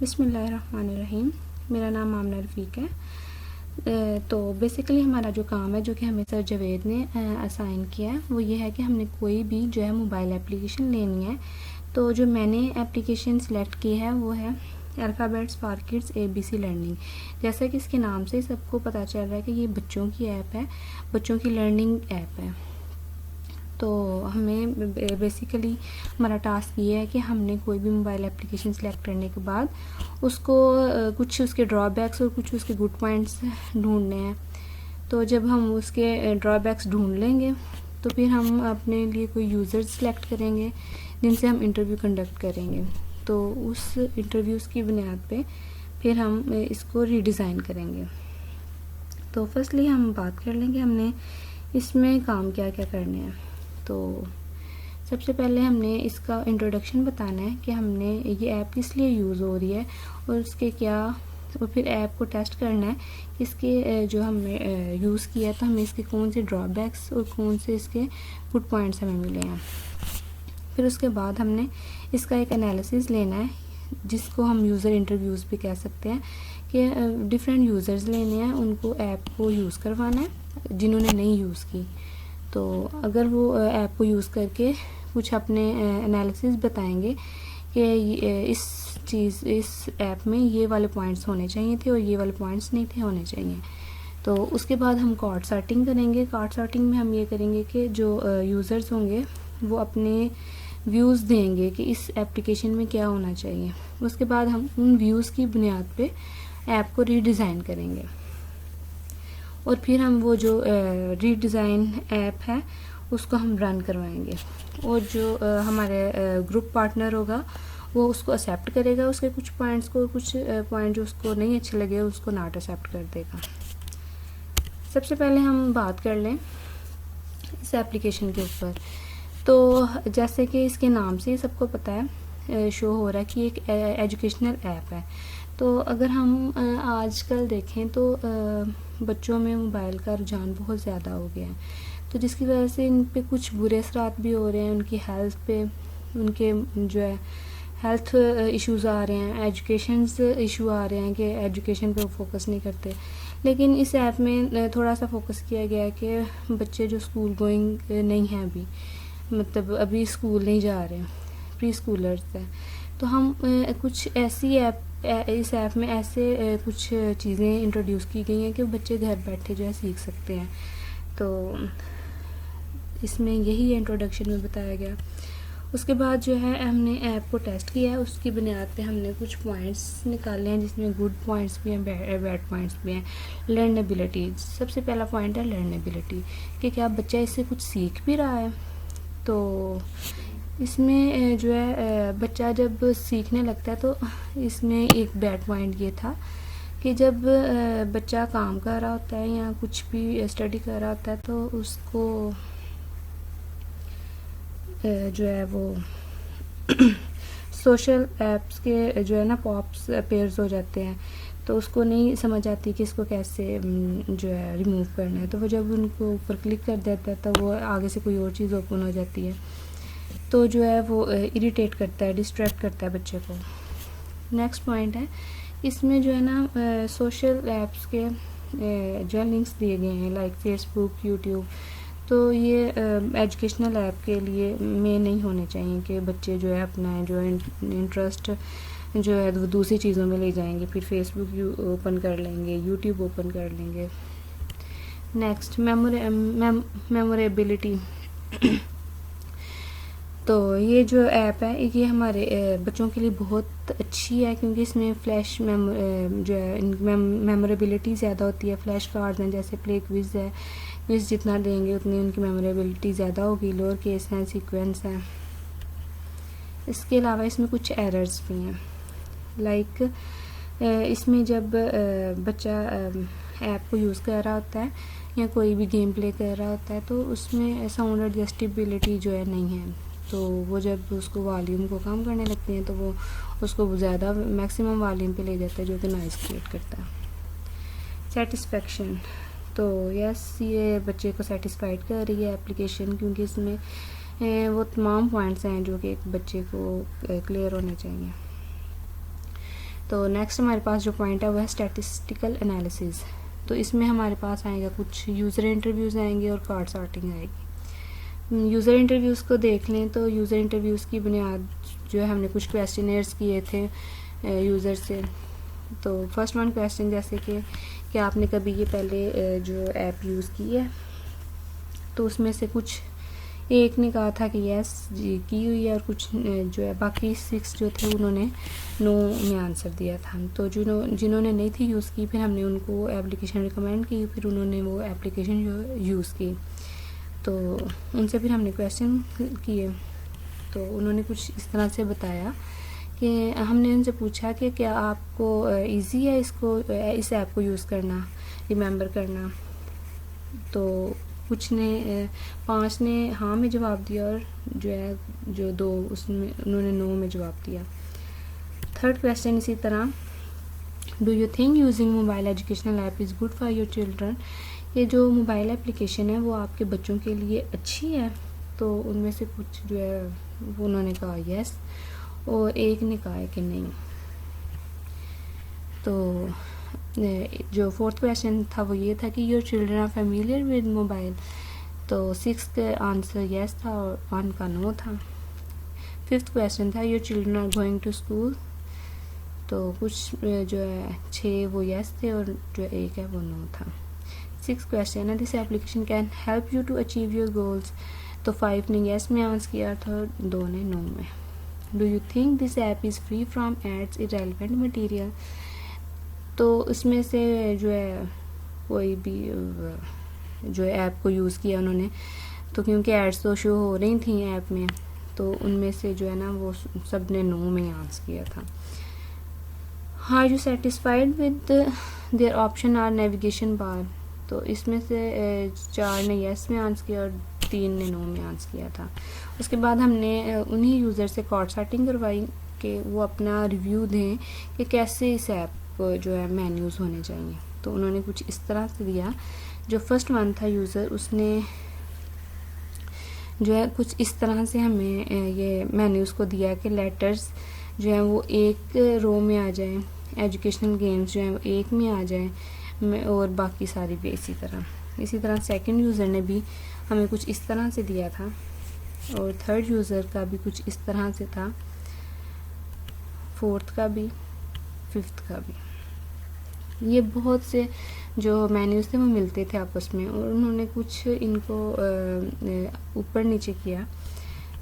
बिस्मिल्लाहिर्रहमानिर्रहीम। मेरा नाम आमना रफ़ीक है। तो बेसिकली हमारा जो काम है जो कि हमें सर जावेद ने असाइन किया है वो ये है कि हमने कोई भी जो है मोबाइल एप्लीकेशन लेनी है। तो जो मैंने एप्लीकेशन सेलेक्ट की है वो है alphabets for kids ABC learning. जैसा कि इसके नाम से सबको पता चल रहा है कि ये बच्चों की ऐप है, बच्चों की लर्निंग ऐप है। तो हमें बेसिकली हमारा टास्क ये है कि हमने कोई भी मोबाइल एप्लीकेशन सेलेक्ट करने के बाद उसको कुछ उसके ड्रॉबैक्स और कुछ उसके गुड पॉइंट्स ढूंढने हैं। तो जब हम उसके ड्रॉबैक्स ढूंढ लेंगे तो फिर हम अपने लिए कोई यूज़र्स सेलेक्ट करेंगे जिनसे हम इंटरव्यू कंडक्ट करेंगे। तो उस इंटरव्यूज़ की बुनियाद पे फिर हम इसको रीडिज़ाइन करेंगे। तो फर्स्टली हम बात कर लेंगे हमने इसमें काम क्या क्या करने हैं। तो सबसे पहले हमने इसका इंट्रोडक्शन बताना है कि हमने ये ऐप किस लिए यूज़ हो रही है और उसके क्या, और फिर ऐप को टेस्ट करना है कि इसके जो हमने यूज़ किया है तो हमें इसके कौन से ड्रॉबैक्स और कौन से इसके गुड पॉइंट्स हमें मिले हैं। फिर उसके बाद हमने इसका एक एनालिसिस लेना है जिसको हम यूज़र इंटरव्यूज़ भी कह सकते हैं कि डिफरेंट यूज़र्स लेने हैं, उनको ऐप को यूज़ करवाना है जिन्होंने नहीं यूज़ की। तो अगर वो ऐप को यूज़ करके कुछ अपने एनालिसिस बताएंगे कि इस ऐप में ये वाले पॉइंट्स होने चाहिए थे और ये वाले पॉइंट्स नहीं थे होने चाहिए। तो उसके बाद हम कार्ड सॉर्टिंग करेंगे। कार्ड सॉर्टिंग में हम ये करेंगे कि जो यूज़र्स होंगे वो अपने व्यूज़ देंगे कि इस एप्लीकेशन में क्या होना चाहिए। उसके बाद हम उन व्यूज़ की बुनियाद पे ऐप को रीडिज़ाइन करेंगे और फिर हम वो जो रीडिज़ाइन ऐप है उसको हम रन करवाएंगे और जो हमारे ग्रुप पार्टनर होगा वो उसको एक्सेप्ट करेगा, उसके कुछ पॉइंट्स को, कुछ पॉइंट जो उसको नहीं अच्छे लगे उसको नॉट एक्सेप्ट कर देगा। सबसे पहले हम बात कर लें इस एप्लीकेशन के ऊपर। तो जैसे कि इसके नाम से सबको पता है, शो हो रहा है कि एक एजुकेशनल ऐप है। तो अगर हम आजकल देखें तो बच्चों में मोबाइल का रुझान बहुत ज़्यादा हो गया है, तो जिसकी वजह से इन पे कुछ बुरे असरात भी हो रहे हैं, उनकी हेल्थ पे, उनके जो है हेल्थ इश्यूज़ आ रहे हैं, एजुकेशन इशू आ रहे हैं कि एजुकेशन पे फोकस नहीं करते। लेकिन इस ऐप में थोड़ा सा फोकस किया गया है कि बच्चे जो स्कूल गोइंग नहीं हैं अभी, मतलब अभी स्कूल नहीं जा रहे हैं, प्री स्कूलर्स हैं, तो हम कुछ ऐसी ऐप इस ऐप में ऐसे कुछ चीज़ें इंट्रोड्यूस की गई हैं कि बच्चे घर बैठे जो है सीख सकते हैं। तो इसमें यही इंट्रोडक्शन में बताया गया। उसके बाद जो है हमने ऐप को टेस्ट किया है, उसकी बुनियाद पे हमने कुछ पॉइंट्स निकाले हैं जिसमें गुड पॉइंट्स भी हैं, बैड पॉइंट्स भी हैं। लर्नेबिलिटी, सबसे पहला पॉइंट है लर्नेबिलिटी कि क्या बच्चा इससे कुछ सीख भी रहा है। तो इसमें जो है बच्चा जब सीखने लगता है तो इसमें एक बैड पॉइंट ये था कि जब बच्चा काम कर रहा होता है या कुछ भी स्टडी कर रहा होता है तो उसको जो है वो सोशल एप्स के जो है ना पॉप्स अपेयर्स हो जाते हैं, तो उसको नहीं समझ आती कि इसको कैसे जो है रिमूव करना है। तो वो जब उनको ऊपर क्लिक कर देता है तो वो आगे से कोई और चीज़ ओपन हो जाती है, तो जो है वो इरिटेट करता है, डिस्ट्रैक्ट करता है बच्चे को। नेक्स्ट पॉइंट है इसमें जो है ना सोशल एप्स के जो लिंक्स दिए गए हैं लाइक फेसबुक, यूट्यूब, तो ये एजुकेशनल ऐप के लिए में नहीं होने चाहिए कि बच्चे जो है अपना जो इंटरेस्ट जो है वो दूसरी चीज़ों में ले जाएंगे, फिर फेसबुक ओपन कर लेंगे, यूट्यूब ओपन कर लेंगे। नेक्स्ट मेमोरेबिलिटी। तो ये जो ऐप है ये हमारे बच्चों के लिए बहुत अच्छी है क्योंकि इसमें फ्लैश जो है मेमोरेबिलिटी ज़्यादा होती है। फ्लैश कार्ड्स हैं, जैसे प्ले क्विज़ है, क्विज़ जितना देंगे उतनी उनकी मेमोरेबिलिटी ज़्यादा होगी। लोअर केस हैं, सीक्वेंस हैं। इसके अलावा इसमें कुछ एरर्स भी हैं, लाइक इसमें जब बच्चा ऐप को यूज़ कर रहा होता है या कोई भी गेम प्ले कर रहा होता है तो उसमें साउंड एडजस्टेबिलिटी जो है नहीं है। तो वो जब उसको वॉल्यूम को कम करने लगते हैं तो वो उसको ज़्यादा मैक्सिमम वॉल्यूम पे ले जाता है जो कि नॉइज़ क्रिएट करता है। सेटिस्फेक्शन, तो यस ये बच्चे को सेटिस्फाइड कर रही है एप्लीकेशन क्योंकि इसमें वो तमाम पॉइंट्स हैं जो कि एक बच्चे को क्लियर होने चाहिए। तो नेक्स्ट हमारे पास जो पॉइंट है वो है स्टैटिस्टिकल एनालिसिस। तो इसमें हमारे पास आएगा कुछ यूज़र इंटरव्यूज़ आएंगे और कार्ड सॉर्टिंग आएगी। यूज़र इंटरव्यूज़ को देख लें तो यूज़र इंटरव्यूज़ की बुनियाद जो है हमने कुछ क्वेश्चनर्स किए थे यूज़र से। तो फर्स्ट वन क्वेश्चन जैसे कि आपने कभी ये पहले जो ऐप यूज़ की है, तो उसमें से कुछ एक ने कहा था कि यस जी की हुई है और कुछ जो है बाकी 6 जो थे उन्होंने नो में आंसर दिया था। तो जिन्होंने नहीं थी यूज़ की, फिर हमने उनको एप्लीकेशन रिकमेंड की, फिर उन्होंने वो एप्लीकेशन जो यूज़ की। तो उनसे फिर हमने क्वेश्चन किए, तो उन्होंने कुछ इस तरह से बताया कि हमने उनसे पूछा कि क्या आपको इजी है इस ऐप को यूज़ करना, रिमेंबर करना। तो कुछ ने 5 ने हाँ में जवाब दिया और जो 2 उसमें उन्होंने नो में जवाब दिया। थर्ड क्वेश्चन इसी तरह, do you think using mobile educational app is good for your children. ये जो मोबाइल एप्लीकेशन है वो आपके बच्चों के लिए अच्छी है। तो उनमें से कुछ जो है उन्होंने कहा यस और एक ने कहा है कि नहीं। तो जो फोर्थ क्वेश्चन था वो ये था कि your children are familiar with mobile. तो 6 का आंसर यस था और 1 का नो था। फिफ्थ क्वेश्चन था your children are going to school. तो कुछ जो है 6 वो यस थे और जो 1 है वो नो था। 6 क्वेश्चन है this application can help you to achieve your goals. तो 5 ने यस में आंसर किया था और 2 ने नो में। Do you think this app is free from ads irrelevant material. तो इसमें से जो है कोई भी जो ऐप को यूज़ किया उन्होंने, तो क्योंकि एड्स तो शो हो रही थी ऐप में, तो उनमें से जो है ना वो सब ने नो में आंसर किया था। Are you satisfied with their option or navigation bar. तो इसमें से 4 ने यस में आंसर किया और 3 ने नो में आंसर किया था। उसके बाद हमने उन्हीं यूज़र से कार्ड सेटिंग करवाई कि वो अपना रिव्यू दें कि कैसे इस ऐप जो है मेन्यूज़ होने चाहिए। तो उन्होंने कुछ इस तरह से दिया। जो फर्स्ट वन था यूज़र, उसने जो है कुछ इस तरह से हमें ये मेन्यूज़ को दिया कि लेटर्स जो है वो एक रो में आ जाए, एजुकेशनल गेम्स जो है वो एक में आ जाए और बाकी सारी भी इसी तरह सेकंड यूज़र ने भी हमें कुछ इस तरह से दिया था और थर्ड यूज़र का भी कुछ इस तरह से था, फोर्थ का भी, फिफ्थ का भी। ये बहुत से जो मेन्यूज़ थे वो मिलते थे आपस में और उन्होंने कुछ इनको ऊपर नीचे किया।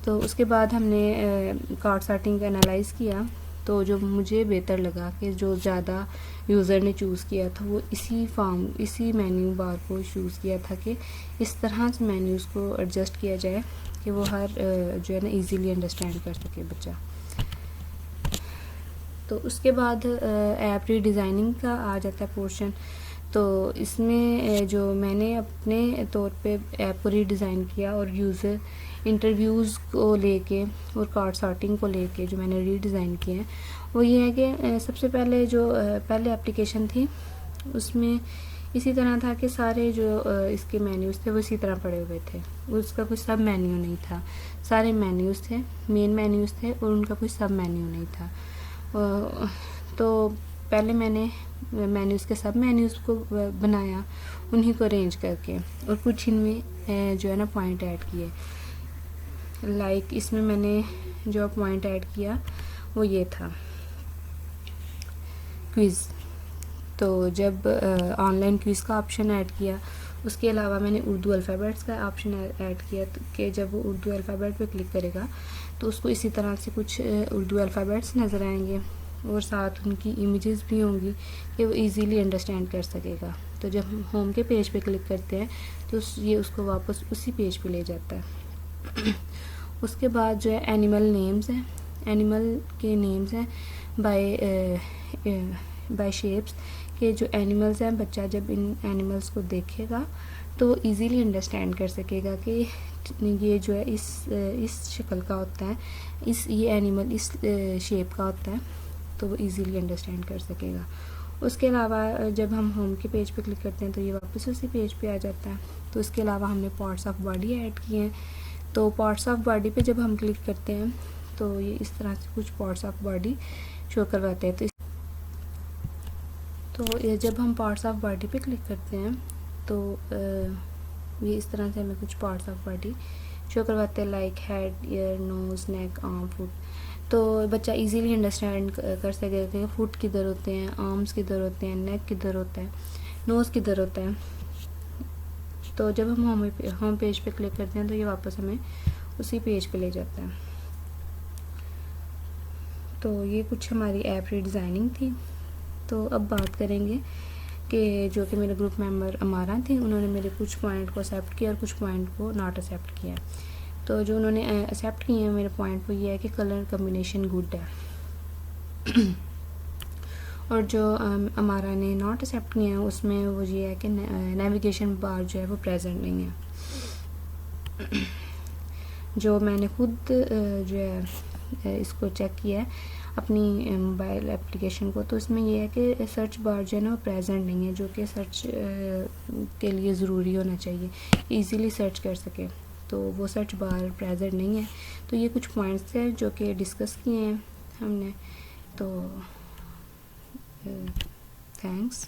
तो उसके बाद हमने कार्ड सेटिंग का एनालाइज किया। तो जो मुझे बेहतर लगा कि जो ज़्यादा यूज़र ने चूज़ किया था वो इसी मेन्यू बार को चूज़ किया था कि इस तरह से मेन्यूज़ को एडजस्ट किया जाए कि वो हर जो है ना इजीली अंडरस्टैंड कर सके बच्चा। तो उसके बाद ऐप रीडिज़ाइनिंग का आ जाता है पोर्शन। तो इसमें जो मैंने अपने तौर पे ऐप को रीडिज़ाइन किया और यूज़र इंटरव्यूज़ को लेके और कार्ड सॉर्टिंग को लेके जो मैंने रीडिज़ाइन किए हैं वो ये है कि सबसे पहले जो पहले एप्लीकेशन थी उसमें इसी तरह था कि सारे जो इसके मेन्यूज़ थे वो इसी तरह पड़े हुए थे, उसका कोई सब मेन्यू नहीं था। सारे मेन्यूज़ थे, मेन मेन्यूज़ थे और उनका कोई सब मेन्यू नहीं था। तो पहले मैंने मेन्यूज़ के सब मेन्यूज़ को बनाया, उन्हीं को अरेंज करके, और कुछ इनमें जो है ना पॉइंट ऐड किए। लाइक इसमें मैंने जो पॉइंट ऐड किया वो ये था क्विज़। तो जब ऑनलाइन क्विज़ का ऑप्शन ऐड किया, उसके अलावा मैंने उर्दू अल्फ़ाबेट्स का ऑप्शन ऐड किया कि जब वो उर्दू अल्फ़ाबेट पे क्लिक करेगा तो उसको इसी तरह से कुछ उर्दू अल्फ़ाबेट्स नज़र आएंगे और साथ उनकी इमेजेस भी होंगी कि वो इजीली अंडरस्टैंड कर सकेगा। तो जब हम होम के पेज पे क्लिक करते हैं तो ये उसको वापस उसी पेज पे ले जाता है। उसके बाद जो है एनिमल नेम्स हैं, एनिमल के नेम्स हैं बाय शेप्स के जो एनिमल्स हैं, बच्चा जब इन एनिमल्स को देखेगा तो वो ईज़िली अंडरस्टैंड कर सकेगा कि ये जो है इस शक्ल का होता है, ये एनिमल इस शेप का होता है, तो वो इजीली अंडरस्टैंड कर सकेगा। उसके अलावा जब हम होम के पेज पे क्लिक करते हैं तो ये वापस उसी पेज पे आ जाता है। तो इसके अलावा हमने पार्ट्स ऑफ बॉडी ऐड किए हैं। तो पार्ट्स ऑफ बॉडी पे जब हम क्लिक करते हैं तो ये इस तरह से कुछ पार्ट्स ऑफ बॉडी शो करवाते हैं। तो ये जब हम पार्ट्स ऑफ बॉडी पे क्लिक करते हैं तो ये इस तरह से हमें कुछ पार्ट्स ऑफ बॉडी शो करवाते हैं, लाइक हेड, ईयर, नोज़, नेक, आर्म, फुट। तो बच्चा इजीली अंडरस्टैंड कर सकेगा कि फुट किधर होते हैं, आर्म्स किधर होते हैं, नेक किधर होता है, नोज़ किधर होता है। तो जब हम होम पेज पे क्लिक करते हैं तो ये वापस हमें उसी पेज पे ले जाता है। तो ये कुछ हमारी ऐप रीडिज़ाइनिंग थी। तो अब बात करेंगे कि जो कि मेरे ग्रुप मेंबर अमारा थी, उन्होंने मेरे कुछ पॉइंट को एक्सेप्ट किया और कुछ पॉइंट को नॉट एक्सेप्ट किया। तो जो उन्होंने एक्सेप्ट किए हैं मेरे पॉइंट वो ये है कि कलर कम्बिनेशन गुड है और जो अमारा ने नॉट एक्सेप्ट किया है उसमें वो ये है कि नेविगेशन बार जो है वो प्रेजेंट नहीं है। जो मैंने खुद जो है इसको चेक किया है अपनी मोबाइल एप्लीकेशन को, तो इसमें यह है कि सर्च बार जो है ना वो प्रेजेंट नहीं है, जो कि सर्च के लिए ज़रूरी होना चाहिए, इजीली सर्च कर सके। तो वो सर्च बार प्रेजेंट नहीं है। तो ये कुछ पॉइंट्स हैं जो कि डिस्कस किए हैं हमने। तो थैंक्स।